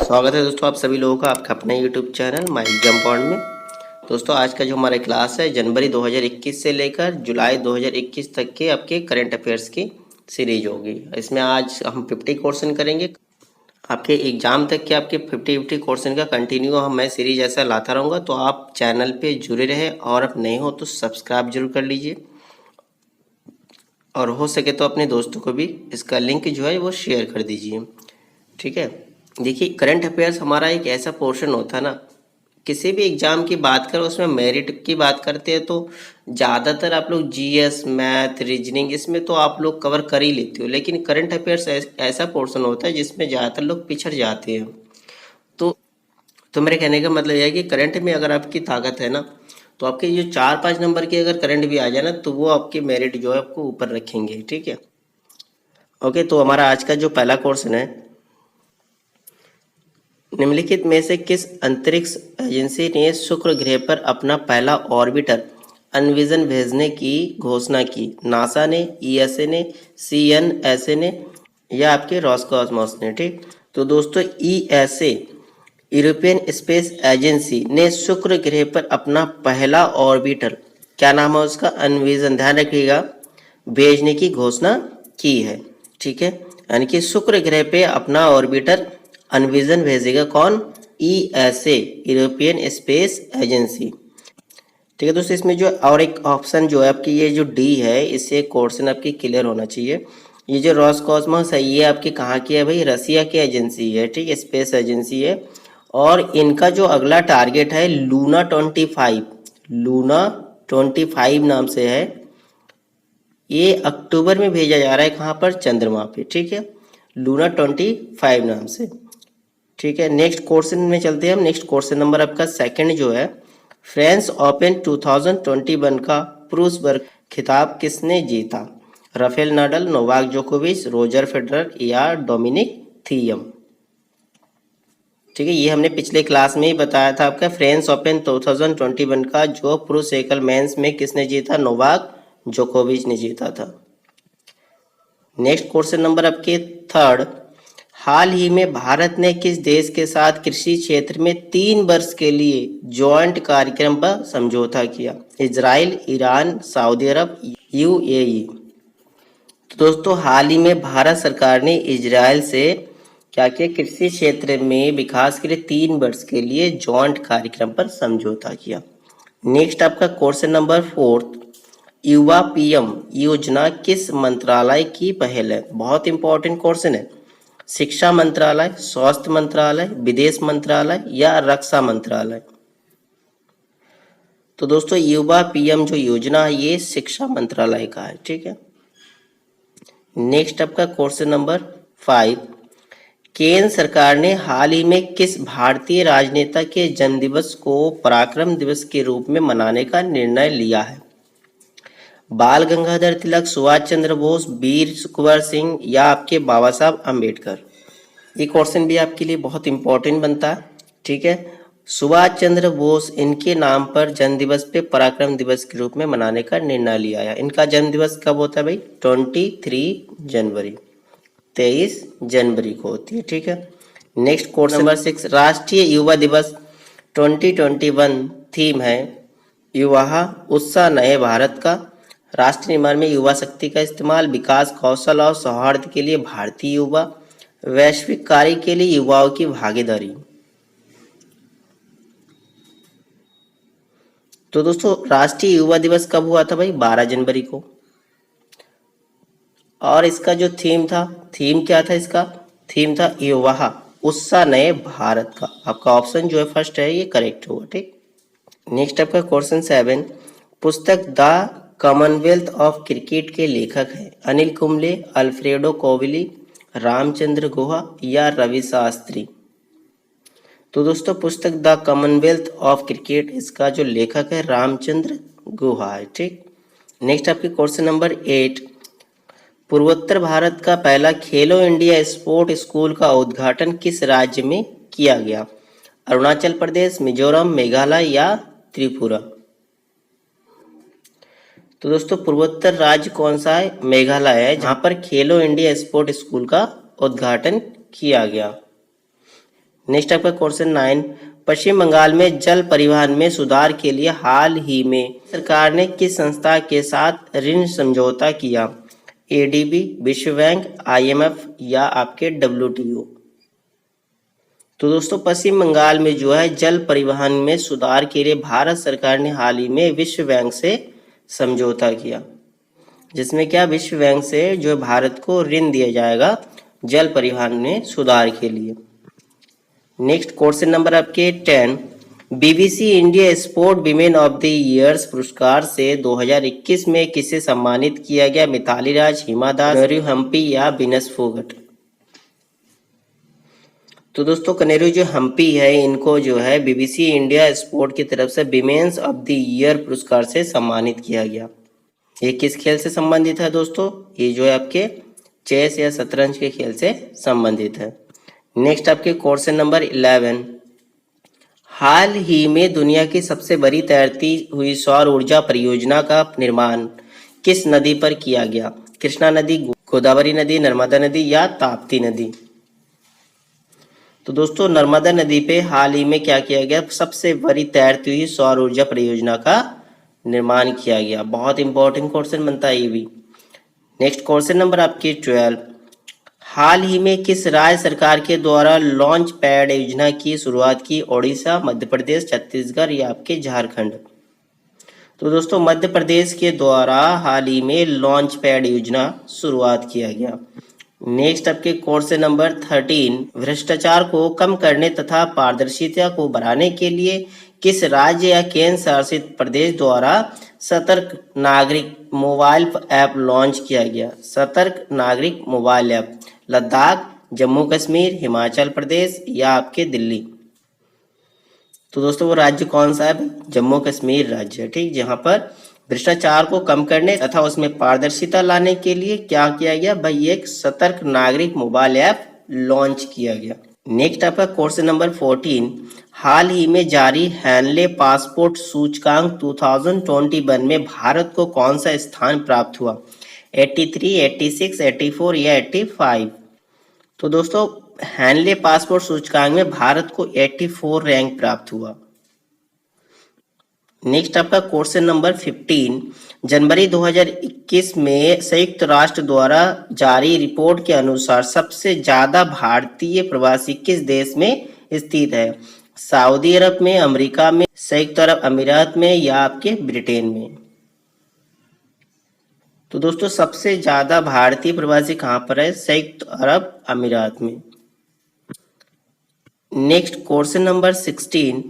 स्वागत है दोस्तों आप सभी लोगों का आपका अपने YouTube channel my exam point में। दोस्तों आज का जो हमारा क्लास है जनवरी 2021 से लेकर जुलाई 2021 तक के आपके करंट अफेयर्स की सीरीज होगी। इसमें आज हम 50 क्वेश्चन करेंगे। आपके एग्जाम तक के आपके 50 क्वेश्चन का कंटिन्यू मैं सीरीज ऐसा लाता रहूँगा, तो आप चैनल पर जुड़े रहे और अब नहीं हो तो सब्सक्राइब जरूर कर लीजिए और हो सके तो अपने दोस्तों को भी इसका लिंक जो है वो शेयर कर दीजिए। ठीक है, देखिए करंट अफेयर्स हमारा एक ऐसा पोर्शन होता है ना, किसी भी एग्जाम की बात करो उसमें मेरिट की बात करते हैं तो ज़्यादातर आप लोग जीएस, मैथ, रीजनिंग इसमें तो आप लोग कवर कर ही लेते हो, लेकिन करंट अफेयर्स ऐसा पोर्शन होता है जिसमें ज़्यादातर लोग पिछड़ जाते हैं। तो मेरे कहने का मतलब यह है कि करंट में अगर आपकी ताकत है ना, तो आपके जो 4-5 नंबर के अगर करंट भी आ जाए ना, तो वो आपके मेरिट जो है आपको ऊपर रखेंगे। ठीक है, ओके। तो हमारा आज का जो पहला क्वेश्चन है, निम्नलिखित में से किस अंतरिक्ष एजेंसी ने शुक्र ग्रह पर अपना पहला ऑर्बिटर अनविजन भेजने की घोषणा की? नासा ने, ईएसए ने, सीएनएसए ने या आपके रॉसकॉस्मोस ने? ठीक, तो दोस्तों ईएसए यूरोपियन स्पेस एजेंसी ने शुक्र ग्रह पर अपना पहला ऑर्बिटर, क्या नाम है उसका, अनविजन, ध्यान रखिएगा, भेजने की घोषणा की है। ठीक है, यानी कि शुक्र ग्रह पे अपना ऑर्बिटर अनविजन भेजेगा कौन? ESA European space agency. ठीक है दोस्तों, इसमें जो और एक ऑप्शन जो है आपकी ये जो डी है, इससे क्वेश्चन आपकी क्लियर होना चाहिए। ये जो रॉसकॉस्मोस है ये आपकी कहाँ की है भाई? रसिया की एजेंसी है। ठीक है, स्पेस एजेंसी है और इनका जो अगला टारगेट है लूना 25, लूना 25 नाम से है। ये अक्टूबर में भेजा जा रहा है कहाँ पर? चंद्रमा पे। ठीक है, लूना 25 नाम से। ठीक है, नेक्स्ट क्वेश्चन में चलते हैं हम। नेक्स्ट क्वेश्चन नंबर आपका सेकंड जो है, फ्रेंच ओपन 2021 का पुरुष वर्ग खिताब किसने जीता? राफेल नाडल, नोवाक जोकोविच, रोजर फेडरर या डोमिनिक थियम? ठीक है, ये हमने पिछले क्लास में ही बताया था। आपका फ्रेंच ओपन 2021 का जो पुरुष एकल मेंस में किसने जीता? नोवाक जोकोविच ने जीता था। नेक्स्ट क्वेश्चन नंबर आपके थर्ड, हाल ही में भारत ने किस देश के साथ कृषि क्षेत्र में 3 वर्ष के लिए जॉइंट कार्यक्रम पर समझौता किया? इजराइल, ईरान, सऊदी अरब, यूएई? तो दोस्तों हाल ही में भारत सरकार ने इजराइल से क्या किया? कृषि क्षेत्र में विकास के लिए 3 वर्ष के लिए जॉइंट कार्यक्रम पर समझौता किया। नेक्स्ट आपका क्वेश्चन नंबर फोर्थ, युवा पीएम योजना किस मंत्रालय की पहल है? बहुत इंपॉर्टेंट क्वेश्चन है। शिक्षा मंत्रालय, स्वास्थ्य मंत्रालय, विदेश मंत्रालय या रक्षा मंत्रालय? तो दोस्तों युवा पीएम जो योजना है ये शिक्षा मंत्रालय का है। ठीक है, नेक्स्ट आपका क्वेश्चन नंबर 5, केंद्र सरकार ने हाल ही में किस भारतीय राजनेता के जन्मदिवस को पराक्रम दिवस के रूप में मनाने का निर्णय लिया है? बाल गंगाधर तिलक, सुभाष चंद्र बोस, वीर कुंवर सिंह या आपके बाबा साहब अम्बेडकर? ये क्वेश्चन भी आपके लिए बहुत इंपॉर्टेंट बनता है। ठीक है, सुभाष चंद्र बोस इनके नाम पर जन्म दिवस पे पराक्रम दिवस के रूप में मनाने का निर्णय लिया है। इनका जन्म दिवस कब होता है भाई? 23 जनवरी, 23 जनवरी को होती है। ठीक है, नेक्स्ट क्वेश्चन नंबर 6, राष्ट्रीय युवा दिवस 2021 थीम है युवा उत्साह नए भारत का। राष्ट्र निर्माण में युवा शक्ति का इस्तेमाल, विकास, कौशल और सौहार्द के लिए भारतीय युवा, वैश्विक कार्य के लिए युवाओं की भागीदारी। तो दोस्तों राष्ट्रीय युवा दिवस कब हुआ था भाई? 12 जनवरी को। और इसका जो थीम था, थीम क्या था इसका? थीम था युवा उत्साह नए भारत का। आपका ऑप्शन जो है फर्स्ट है ये करेक्ट होगा। ठीक, नेक्स्ट आपका क्वेश्चन 7, पुस्तक द कॉमनवेल्थ ऑफ क्रिकेट के लेखक हैं अनिल कुंबले, अल्फ्रेडो कोविली, रामचंद्र गुहा या रवि शास्त्री? तो दोस्तों पुस्तक द कॉमनवेल्थ ऑफ क्रिकेट इसका जो लेखक है रामचंद्र गुहा है। ठीक, नेक्स्ट आपके क्वेश्चन नंबर 8, पूर्वोत्तर भारत का पहला खेलो इंडिया स्पोर्ट स्कूल का उद्घाटन किस राज्य में किया गया? अरुणाचल प्रदेश, मिजोरम, मेघालय या त्रिपुरा? तो दोस्तों पूर्वोत्तर राज्य कौन सा है? मेघालय है, जहां पर खेलो इंडिया स्पोर्ट स्कूल का उद्घाटन किया गया। नेक्स्ट आपका क्वेश्चन 9, पश्चिम बंगाल में जल परिवहन में सुधार के लिए हाल ही में सरकार ने किस संस्था के साथ ऋण समझौता किया? एडीबी, विश्व बैंक, आईएमएफ या आपके डब्ल्यूटीओ। तो दोस्तों पश्चिम बंगाल में जो है जल परिवहन में सुधार के लिए भारत सरकार ने हाल ही में विश्व बैंक से समझौता किया, जिसमें क्या विश्व बैंक से जो भारत को ऋण दिया जाएगा जल परिवहन में सुधार के लिए। नेक्स्ट क्वेश्चन नंबर आपके 10, BBC India sport women of the years पुरस्कार से 2021 में किसे सम्मानित किया गया? मिताली राज, हिमा दास, कनेरू हम्पी या विनस फोगट। तो दोस्तों कनेरू जो हम्पी है इनको जो है बीबीसी इंडिया स्पोर्ट की तरफ से विमेन्स ऑफ द ईयर पुरस्कार से सम्मानित किया गया। ये किस खेल से संबंधित है दोस्तों? ये जो है आपके चेस या शतरंज के खेल से संबंधित है। नेक्स्ट आपके क्वेश्चन नंबर 11, हाल ही में दुनिया की सबसे बड़ी तैरती हुई सौर ऊर्जा परियोजना का निर्माण किस नदी पर किया गया? कृष्णा नदी, गोदावरी नदी, नर्मदा नदी या ताप्ती नदी। तो दोस्तों नर्मदा नदी पे हाल ही में क्या किया गया? सबसे बड़ी तैरती हुई सौर ऊर्जा परियोजना का निर्माण किया गया। बहुत इंपॉर्टेंट क्वेश्चन बनता है ये भी। नेक्स्ट क्वेश्चन नंबर आपके 12, हाल ही में किस राज्य सरकार के द्वारा लॉन्च पैड योजना की शुरुआत की? ओडिशा, मध्य प्रदेश, छत्तीसगढ़ या आपके झारखंड। तो दोस्तों मध्य प्रदेश के द्वारा हाल ही में लॉन्च पैड योजना शुरुआत किया गया। नेक्स्ट आपके क्वेश्चन नंबर 13, भ्रष्टाचार को कम करने तथा पारदर्शिता को बढ़ाने के लिए किस राज्य या केंद्र शासित प्रदेश द्वारा सतर्क नागरिक मोबाइल ऐप लॉन्च किया गया? सतर्क नागरिक मोबाइल ऐप। लद्दाख, जम्मू कश्मीर, हिमाचल प्रदेश या आपके दिल्ली। तो दोस्तों वो राज्य कौन सा है? जम्मू कश्मीर राज्य है, ठीक, जहां पर भ्रष्टाचार को कम करने तथा उसमें पारदर्शिता लाने के लिए क्या किया गया भाई? एक सतर्क नागरिक मोबाइल ऐप लॉन्च किया गया। नेक्स्ट आपका क्वेश्चन नंबर 14, हाल ही में जारी हैनले पासपोर्ट सूचकांक 2021 में भारत को कौन सा स्थान प्राप्त हुआ? 83, 86, 84 या 85। तो दोस्तों हैनले पासपोर्ट सूचकांक में भारत को 84 रैंक प्राप्त हुआ। नेक्स्ट आपका क्वेश्चन नंबर 15, जनवरी 2021 में संयुक्त राष्ट्र द्वारा जारी रिपोर्ट के अनुसार सबसे ज्यादा भारतीय प्रवासी किस देश में स्थित है? सऊदी अरब में, अमेरिका में, संयुक्त अरब अमीरात में या आपके ब्रिटेन में। तो दोस्तों सबसे ज्यादा भारतीय प्रवासी कहां पर है? संयुक्त अरब अमीरात में। नेक्स्ट क्वेश्चन नंबर 16,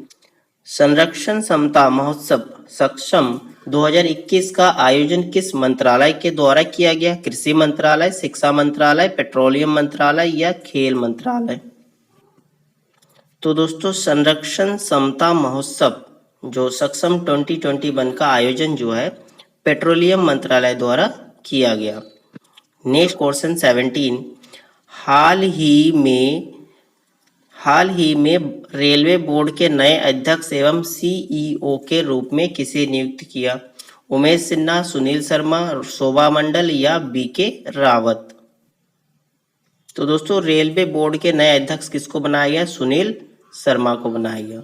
संरक्षण क्षमता महोत्सव सक्षम 2021 का आयोजन किस मंत्रालय के द्वारा किया गया? कृषि मंत्रालय, शिक्षा मंत्रालय, पेट्रोलियम मंत्रालय या खेल मंत्रालय। तो दोस्तों संरक्षण क्षमता महोत्सव जो सक्षम 2021 का आयोजन जो है पेट्रोलियम मंत्रालय द्वारा किया गया। नेक्स्ट क्वेश्चन 17, हाल ही में रेलवे बोर्ड के नए अध्यक्ष एवं सीईओ के रूप में किसे नियुक्त किया? उमेश सिन्हा, सुनील शर्मा, शोभा मंडल या बीके रावत। तो दोस्तों रेलवे बोर्ड के नए अध्यक्ष किसको बनाया गया? सुनील शर्मा को बनाया गया।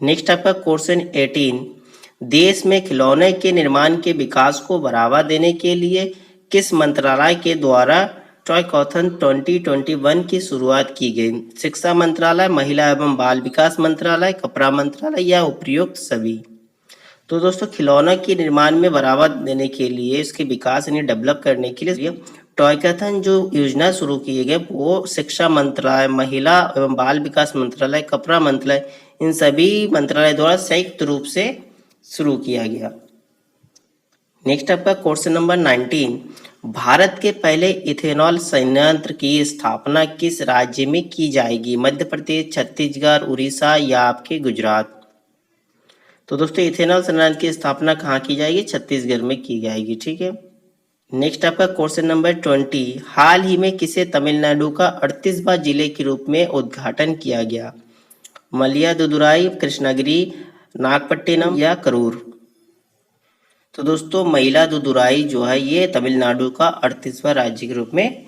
नेक्स्ट आपका क्वेश्चन 18, देश में खिलौने के निर्माण के विकास को बढ़ावा देने के लिए किस मंत्रालय के द्वारा टॉयकॉथन 2021 की शुरुआत की गई? शिक्षा मंत्रालय, महिला एवं बाल विकास मंत्रालय, कपड़ा मंत्रालय या उपयुक्त सभी। तो दोस्तों खिलौना के निर्माण में बढ़ावा देने के लिए, इसके विकास यानी डेवलप करने के लिए टॉयकॉथन जो योजना शुरू की गई वो शिक्षा मंत्रालय, महिला एवं बाल विकास मंत्रालय, कपड़ा मंत्रालय, इन सभी मंत्रालय द्वारा संयुक्त रूप से शुरू किया गया। नेक्स्ट आपका क्वेश्चन नंबर 19, भारत के पहले इथेनॉल संयंत्र की स्थापना किस राज्य में की जाएगी? मध्य प्रदेश, छत्तीसगढ़, उड़ीसा या आपके गुजरात। तो दोस्तों इथेनॉल संयंत्र की स्थापना कहाँ की जाएगी? छत्तीसगढ़ में की जाएगी, ठीक है। नेक्स्ट आपका क्वेश्चन नंबर 20, हाल ही में किसे तमिलनाडु का 38वां जिले के रूप में उद्घाटन किया गया? मयिलादुथुराई, कृष्णगिरी, नागपट्टिनम या करूर। तो दोस्तों मयिलादुथुराई जो है ये तमिलनाडु का 38वां राज्य के रूप में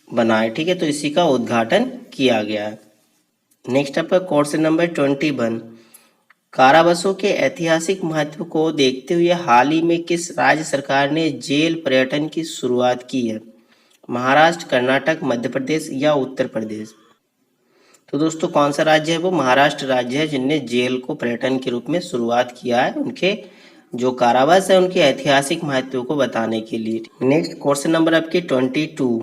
बना है, ठीक है। तो इसी का उद्घाटन किया गया है। नेक्स्ट आपका क्वेश्चन नंबर 21, कारावासों के ऐतिहासिक महत्व को देखते हुए हाल ही में किस राज्य सरकार ने जेल पर्यटन की शुरुआत की है? महाराष्ट्र, कर्नाटक, मध्य प्रदेश या उत्तर प्रदेश? तो दोस्तों कौन सा राज्य है? वो महाराष्ट्र राज्य है जिनने जेल को पर्यटन के रूप में शुरुआत किया है, उनके जो कारावास है उनके ऐतिहासिक महत्व को बताने के लिए। नेक्स्ट क्वेश्चन नंबर आपके 22,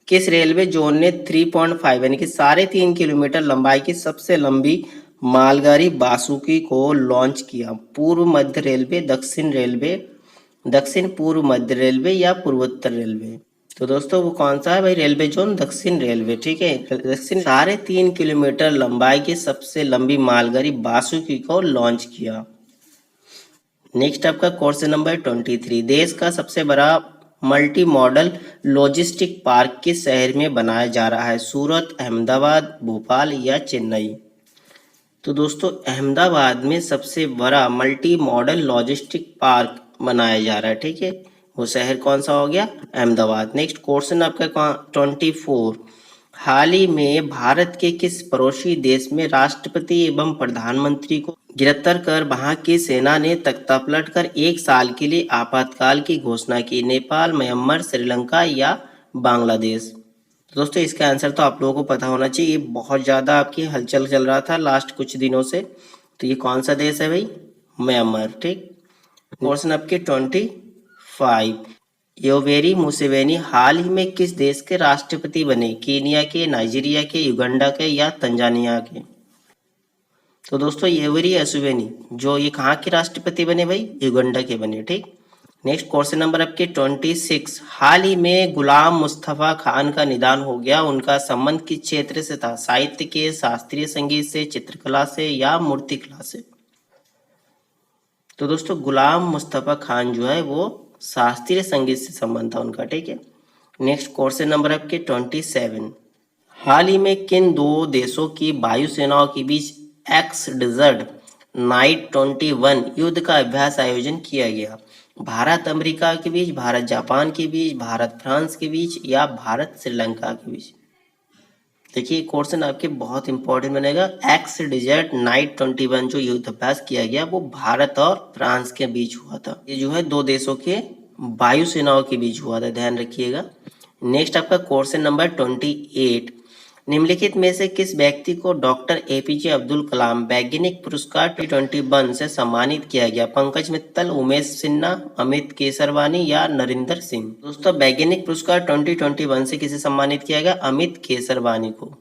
किस रेलवे जोन ने 3.5 यानी कि 3.5 किलोमीटर लंबाई की सबसे लंबी मालगाड़ी बासुकी को लॉन्च किया? पूर्व मध्य रेलवे, दक्षिण रेलवे, दक्षिण पूर्व मध्य रेलवे या पूर्वोत्तर रेलवे? तो दोस्तों वो कौन सा है भाई? रेलवे जोन दक्षिण रेलवे, ठीक है। दक्षिण 3.5 किलोमीटर लंबाई की सबसे लंबी मालगाड़ी बासुकी को लॉन्च किया। नेक्स्ट आपका क्वेश्चन नंबर 23, देश का सबसे बड़ा मल्टी मॉडल लॉजिस्टिक पार्क किस शहर में बनाया जा रहा है? सूरत, अहमदाबाद, भोपाल या चेन्नई? तो दोस्तों अहमदाबाद में सबसे बड़ा मल्टी मॉडल लॉजिस्टिक पार्क बनाया जा रहा है, ठीक है। वो शहर कौन सा हो गया? अहमदाबाद। नेक्स्ट क्वेश्चन आपका 24, हाल ही में भारत के किस पड़ोसी देश में राष्ट्रपति एवं प्रधानमंत्री को गिरफ्तार कर वहां की सेना ने तख्तापलट कर 1 साल के लिए आपातकाल की घोषणा की? नेपाल, म्यांमार, श्रीलंका या बांग्लादेश? तो दोस्तों इसका आंसर तो आप लोगों को पता होना चाहिए, ये बहुत ज़्यादा आपकी हलचल चल रहा था लास्ट कुछ दिनों से। तो ये कौन सा देश है भाई? म्यांमार, ठीक। क्वेश्चन आपके 25, योवेरी मुसेवेनी हाल ही में किस देश के राष्ट्रपति बने? कीनिया के, नाइजीरिया के, युगांडा के या तंजानिया के? तो दोस्तों योवेरी मुसेवेनी जो ये कहाँ के राष्ट्रपति बने भाई? युगांडा के बने, ठीक। नेक्स्ट क्वेश्चन नंबर आपके 26, हाल ही में गुलाम मुस्तफा खान का निधन हो गया, उनका संबंध किस क्षेत्र से था? साहित्य के, शास्त्रीय संगीत से, चित्रकला से या मूर्तिकला से? तो दोस्तों गुलाम मुस्तफा खान जो है वो शास्त्रीय संगीत से संबंध था उनका, ठीक है। नेक्स्ट क्वेश्चन नंबर आपके 27, हाल ही में किन 2 देशों की वायुसेनाओं के बीच एक्स डिजर्ट नाइट 21 युद्ध का अभ्यास आयोजन किया गया? भारत अमेरिका के बीच, भारत जापान के बीच, भारत फ्रांस के बीच या भारत श्रीलंका के बीच? देखिए क्वेश्चन आपके बहुत इंपॉर्टेंट बनेगा। एक्स डिजर्ट नाइट 21 जो युद्ध अभ्यास किया गया वो भारत और फ्रांस के बीच हुआ था। ये जो है 2 देशों के वायुसेनाओं के बीच हुआ था, ध्यान रखिएगा। नेक्स्ट आपका क्वेश्चन नंबर 28, निम्नलिखित में से किस व्यक्ति को डॉक्टर एपीजे अब्दुल कलाम वैज्ञानिक पुरस्कार 2021 से सम्मानित किया गया? पंकज मित्तल, उमेश सिन्हा, अमित केसरवानी या नरेंद्र सिंह? दोस्तों वैज्ञानिक पुरस्कार 2021 से किसे सम्मानित किया गया? अमित केसरवानी को।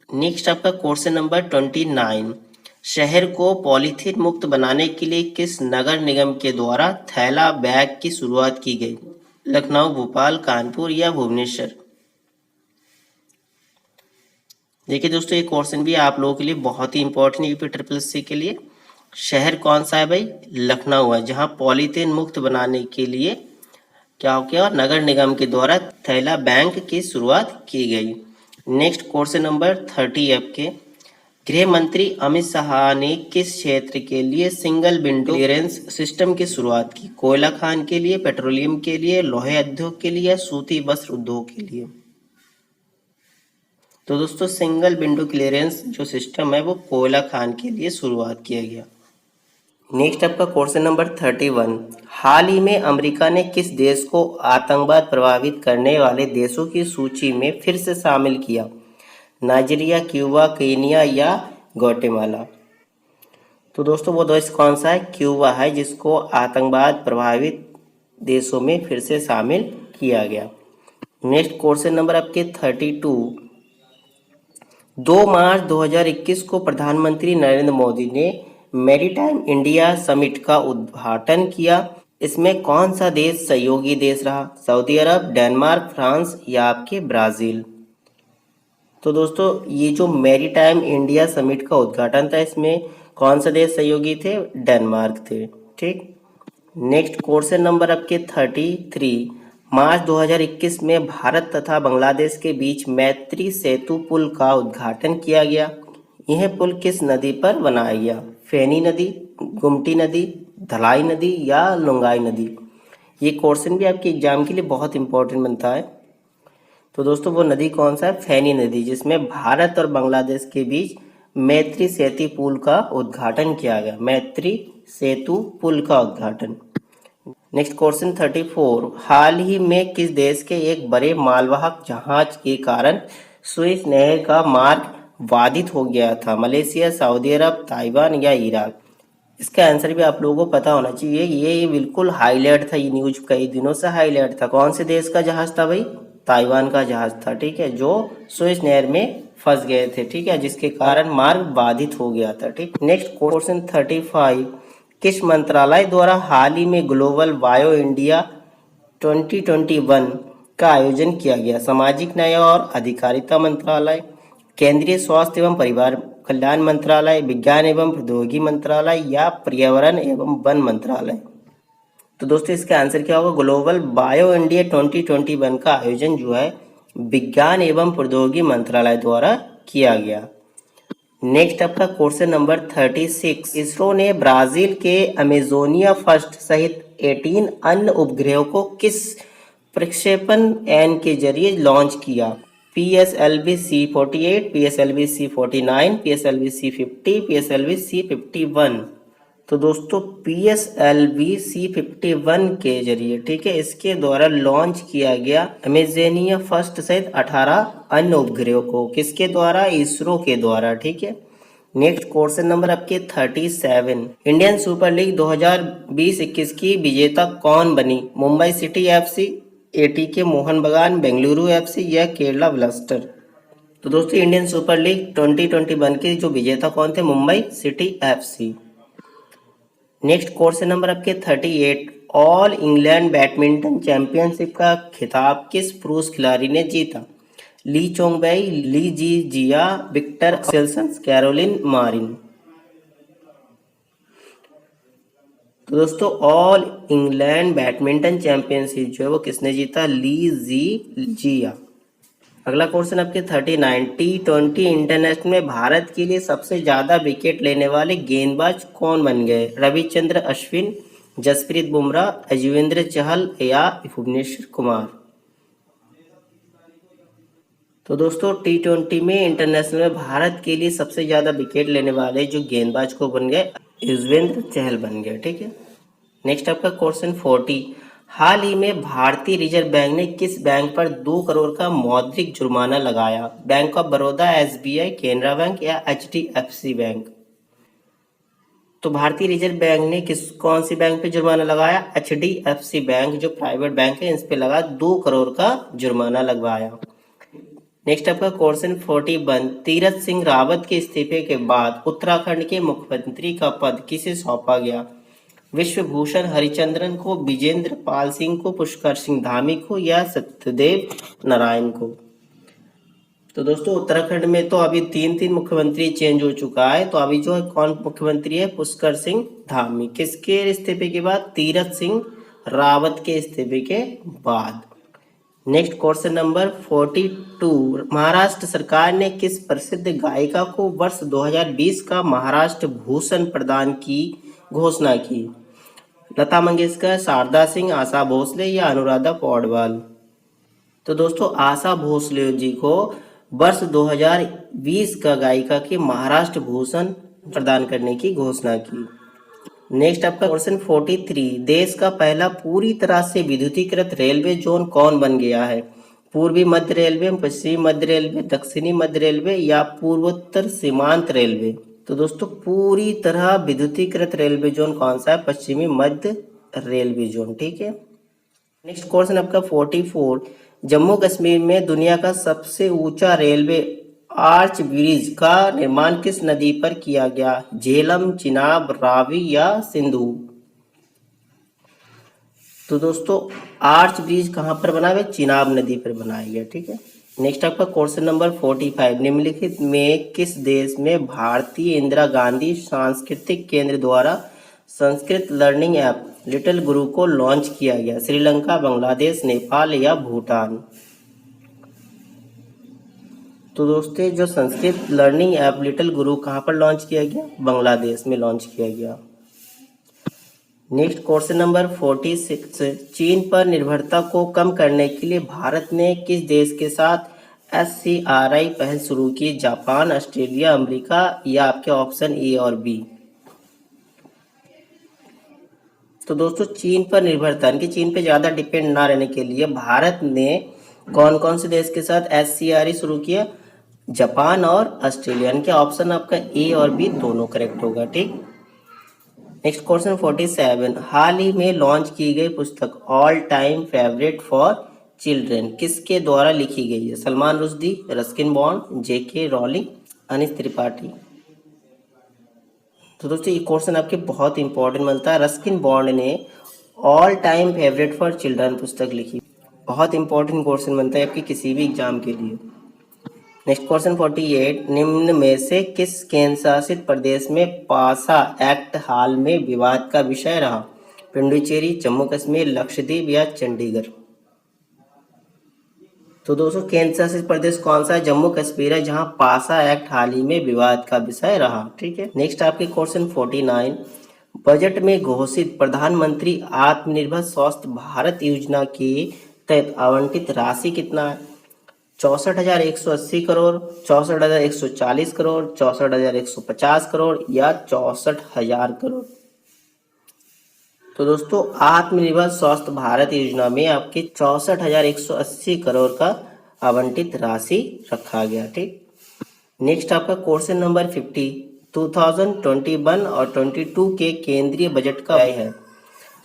नेक्स्ट आपका क्वेश्चन नंबर 29, शहर को पॉलीथीन मुक्त बनाने के लिए किस नगर निगम के द्वारा थैला बैग की शुरुआत की गई? लखनऊ, भोपाल, कानपुर या भुवनेश्वर? देखिए दोस्तों ये क्वेश्चन भी आप लोगों के लिए बहुत ही इंपॉर्टेंट यूपी ट्रिपल सी के लिए। शहर कौन सा है भाई? लखनऊ है, जहां पॉलीथीन मुक्त बनाने के लिए क्या हो गया? नगर निगम के द्वारा थैला बैंक की शुरुआत की गई। नेक्स्ट क्वेश्चन नंबर 30 आपके, गृह मंत्री अमित शाह ने किस क्षेत्र के लिए सिंगल विंडो क्लियरेंस सिस्टम की शुरुआत की? कोयला खान के लिए, पेट्रोलियम के लिए, लोहे उद्योग के लिए, सूती वस्त्र उद्योग के लिए? तो दोस्तों सिंगल विंडो क्लियरेंस जो सिस्टम है वो कोयला खान के लिए शुरुआत किया गया। नेक्स्ट आपका क्वेश्चन नंबर 31, हाल ही में अमेरिका ने किस देश को आतंकवाद प्रभावित करने वाले देशों की सूची में फिर से शामिल किया? नाइजीरिया, क्यूबा, केनिया या ग्वाटेमाला? तो दोस्तों वो देश कौन सा है? क्यूबा है, जिसको आतंकवाद प्रभावित देशों में फिर से शामिल किया गया। नेक्स्ट क्वेश्चन नंबर आपके 32, 2 मार्च 2021 को प्रधानमंत्री नरेंद्र मोदी ने मैरीटाइम इंडिया समिट का उद्घाटन किया। इसमें कौन सा देश सहयोगी देश रहा? सऊदी अरब, डेनमार्क, फ्रांस या आपके ब्राजील? तो दोस्तों ये जो मैरीटाइम इंडिया समिट का उद्घाटन था इसमें कौन सा देश सहयोगी थे? डेनमार्क थे, ठीक। नेक्स्ट क्वेश्चन नंबर आपके 33, मार्च 2021 में भारत तथा बांग्लादेश के बीच मैत्री सेतु पुल का उद्घाटन किया गया। यह पुल किस नदी पर बनाया गया? फेनी नदी, गुमटी नदी, धलाई नदी या लुंगाई नदी? ये क्वेश्चन भी आपके एग्जाम के लिए बहुत इंपॉर्टेंट बनता है। तो दोस्तों वो नदी कौन सा है? फेनी नदी, जिसमें भारत और बांग्लादेश के बीच मैत्री सेतु पुल का उद्घाटन किया गया। मैत्री सेतु पुल का उद्घाटन। नेक्स्ट क्वेश्चन 34, हाल ही में किस देश के एक बड़े मालवाहक जहाज के कारण सुएज नहर का मार्ग बाधित हो गया था? मलेशिया, सऊदी अरब, ताइवान या इराक? इसका आंसर भी आप लोगों को पता होना चाहिए। ये बिल्कुल हाईलाइट था, ये न्यूज कई दिनों से हाईलाइट था। कौन से देश का जहाज था भाई? ताइवान का जहाज था, ठीक है, जो सुएज नहर में फंस गए थे, ठीक है, जिसके कारण मार्ग बाधित हो गया था, ठीक। नेक्स्ट क्वेश्चन 35, किस मंत्रालय द्वारा हाल ही में ग्लोबल बायो इंडिया 2021 का आयोजन किया गया? सामाजिक न्याय और अधिकारिता मंत्रालय, केंद्रीय स्वास्थ्य एवं परिवार कल्याण मंत्रालय, विज्ञान एवं प्रौद्योगिकी मंत्रालय या पर्यावरण एवं वन मंत्रालय? तो दोस्तों इसका आंसर क्या होगा? ग्लोबल बायो इंडिया 2021 का आयोजन जो है विज्ञान एवं प्रौद्योगिकी मंत्रालय द्वारा किया गया। नेक्स्ट आपका क्वेश्चन नंबर 36, इसरो ने ब्राजील के अमेजोनिया फर्स्ट सहित 18 अन्य उपग्रहों को किस प्रक्षेपण यान के जरिए लॉन्च किया? PSLV C48, PSLV C49, PSLV C50, PSLV C51? तो दोस्तों PSLV C51 के जरिए, ठीक है, इसके द्वारा लॉन्च किया गया अमेजोनिया फर्स्ट सहित 18 अन्य उपग्रहों को। किसके द्वारा? इसरो के द्वारा, ठीक है। नेक्स्ट क्वेश्चन नंबर आपके 37, इंडियन सुपर लीग 2020-21 की विजेता कौन बनी? Mumbai city FC, ATK Mohan बगान, बेंगलुरु FC या केरला ब्लास्टर? तो दोस्तों इंडियन सुपर लीग 2021 के जो विजेता कौन थे? Mumbai city FC। Next question number आपके 38, ऑल इंग्लैंड बैडमिंटन चैंपियनशिप का खिताब किस पुरुष खिलाड़ी ने जीता? ली चोंगबेई, ली जी जिया, विक्टर एक्सेल्सन, कैरोलिन मारिन? तो दोस्तों ऑल इंग्लैंड बैडमिंटन चैंपियनशिप जो है वो किसने जीता? ली जी जिया। अगला क्वेश्चन आपके 39, T20 इंटरनेशनल में भारत के लिए सबसे ज्यादा विकेट लेने वाले गेंदबाज कौन बन गए? रविचंद्र अश्विन, जसप्रीत बुमराह, युजवेंद्र चहल या भुवनेश्वर कुमार? तो दोस्तों T20 में इंटरनेशनल में भारत के लिए सबसे ज्यादा विकेट लेने वाले जो गेंदबाज को बन गए? युजवेंद्र चहल बन गए, ठीक है। नेक्स्ट आपका क्वेश्चन 40, हाल ही में भारतीय रिजर्व बैंक ने किस बैंक पर 2 करोड़ का मौद्रिक जुर्माना लगाया? Bank of Baroda, SBI, Canara bank या HDFC बैंक? तो भारतीय रिजर्व बैंक ने कौन सी बैंक पे जुर्माना लगाया? HDFC बैंक जो प्राइवेट बैंक है इस पे लगा 2 करोड़ का जुर्माना लगवाया। नेक्स्ट आपका क्वेश्चन 41, तीरथ सिंह रावत के इस्तीफे के बाद उत्तराखंड के मुख्यमंत्री का पद किसे सौंपा गया? विश्वभूषण हरिचंद्रन को, विजेंद्र पाल सिंह को, पुष्कर सिंह धामी को या सत्यदेव नारायण को? तो दोस्तों उत्तराखंड में तो अभी 3 मुख्यमंत्री चेंज हो चुका है। तो अभी जो है कौन मुख्यमंत्री है? पुष्कर सिंह धामी। किसके इस्तीफे के बाद? तीरथ सिंह रावत के इस्तीफे के बाद। नेक्स्ट क्वेश्चन नंबर 42, महाराष्ट्र सरकार ने किस प्रसिद्ध गायिका को वर्ष 2020 का महाराष्ट्र भूषण प्रदान की घोषणा की? लता मंगेशकर, शारदा सिंह, आशा भोसले या अनुराधा पौडवाल? तो दोस्तों आशा भोसले जी को वर्ष 2020 का गायिका के महाराष्ट्र भूषण प्रदान करने की घोषणा की। नेक्स्ट आपका क्वेश्चन 43, देश का पहला पूरी तरह से विद्युतीकृत रेलवे जोन कौन बन गया है? पूर्वी मध्य रेलवे, पश्चिमी मध्य रेलवे, दक्षिणी मध्य रेलवे या पूर्वोत्तर सीमांत रेलवे? तो दोस्तों पूरी तरह विद्युतीकृत रेलवे जोन कौन सा है? पश्चिमी मध्य रेलवे जोन, ठीक है। नेक्स्ट क्वेश्चन आपका 44, जम्मू कश्मीर में दुनिया का सबसे ऊंचा रेलवे आर्च ब्रिज का निर्माण किस नदी पर किया गया? झेलम, चिनाब, रावी या सिंधु? तो दोस्तों आर्च ब्रिज कहाँ पर बना हुआ है? चिनाब नदी पर बनाया गया, ठीक है। नेक्स्ट आपका क्वेश्चन नंबर 45, निम्नलिखित में किस देश में भारतीय इंदिरा गांधी सांस्कृतिक केंद्र द्वारा संस्कृत लर्निंग ऐप लिटिल गुरु को लॉन्च किया गया? श्रीलंका, बांग्लादेश, नेपाल या भूटान? तो दोस्तों जो संस्कृत लर्निंग ऐप लिटिल गुरु कहाँ पर लॉन्च किया गया? बांग्लादेश में लॉन्च किया गया। नेक्स्ट क्वेश्चन नंबर 46, चीन पर निर्भरता को कम करने के लिए भारत ने किस देश के साथ SCRI पहल शुरू की? जापान, ऑस्ट्रेलिया, अमेरिका या आपके ऑप्शन ए और बी? तो दोस्तों चीन पर निर्भरता यानी कि चीन पे ज़्यादा डिपेंड ना रहने के लिए भारत ने कौन कौन से देश के साथ SCRI शुरू किया? जापान और ऑस्ट्रेलिया। यानी कि ऑप्शन आपका ए और बी दोनों करेक्ट होगा। ठीक। नेक्स्ट क्वेश्चन 47, हाल ही में लॉन्च की गई पुस्तक all time favourite for children किसके द्वारा लिखी गई है? Salman Rushdie, Ruskin Bond, JK Rowling, Anis Tripathi. तो दोस्तों ये क्वेश्चन आपके बहुत इंपॉर्टेंट बनता है। रस्किन बॉन्ड ने all time favourite for children पुस्तक लिखी। बहुत इंपॉर्टेंट क्वेश्चन बनता है आपके किसी भी एग्जाम के लिए। नेक्स्ट क्वेश्चन 48, निम्न में से किस केंद्र शासित प्रदेश में पासा एक्ट हाल में विवाद का विषय रहा? पुडुचेरी, जम्मू कश्मीर, लक्षद्वीप या चंडीगढ़? तो दोस्तों केंद्र शासित प्रदेश कौन सा है? जम्मू कश्मीर है, जहां पासा एक्ट हाल ही में विवाद का विषय रहा। ठीक है। नेक्स्ट आपके क्वेश्चन 49, बजट में घोषित प्रधानमंत्री आत्मनिर्भर स्वास्थ्य भारत योजना के तहत आवंटित राशि कितना है? 64,180 करोड़, 64,140 करोड़, 64,150 करोड़ या 64,000 करोड़? तो दोस्तों आत्मनिर्भर स्वास्थ्य भारत योजना में आपके 64,180 करोड़ का आवंटित राशि रखा गया। ठीक। नेक्स्ट आपका क्वेश्चन नंबर 50, 2021 और 22 के केंद्रीय बजट का व्यय है।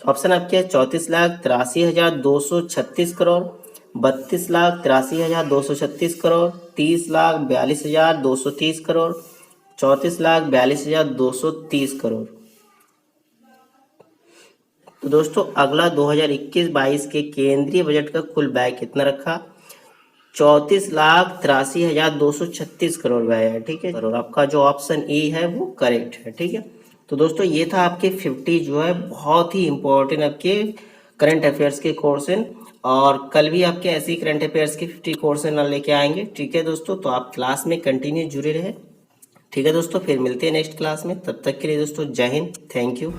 ऑप्शन आपके 34,83,236 करोड़, 32,83,236 करोड़, 30,42,230 करोड़, 34,42,230 करोड़। तो दोस्तों अगला 2021-22 के केंद्रीय बजट का कुल व्यय कितना रखा? 34,83,236 करोड़ व्यय है। ठीक है। और आपका जो ऑप्शन ए है वो करेक्ट है। ठीक है। तो दोस्तों ये था आपके 50 जो है बहुत ही इंपॉर्टेंट आपके करंट अफेयर्स के क्वेश्चन, और कल भी आपके ऐसे ही करंट अफेयर्स के 50 क्वेश्चन लेके आएंगे। ठीक है दोस्तों, तो आप क्लास में कंटिन्यू जुड़े रहे। ठीक है दोस्तों, फिर मिलते हैं नेक्स्ट क्लास में। तब तक के लिए दोस्तों जय हिंद, थैंक यू।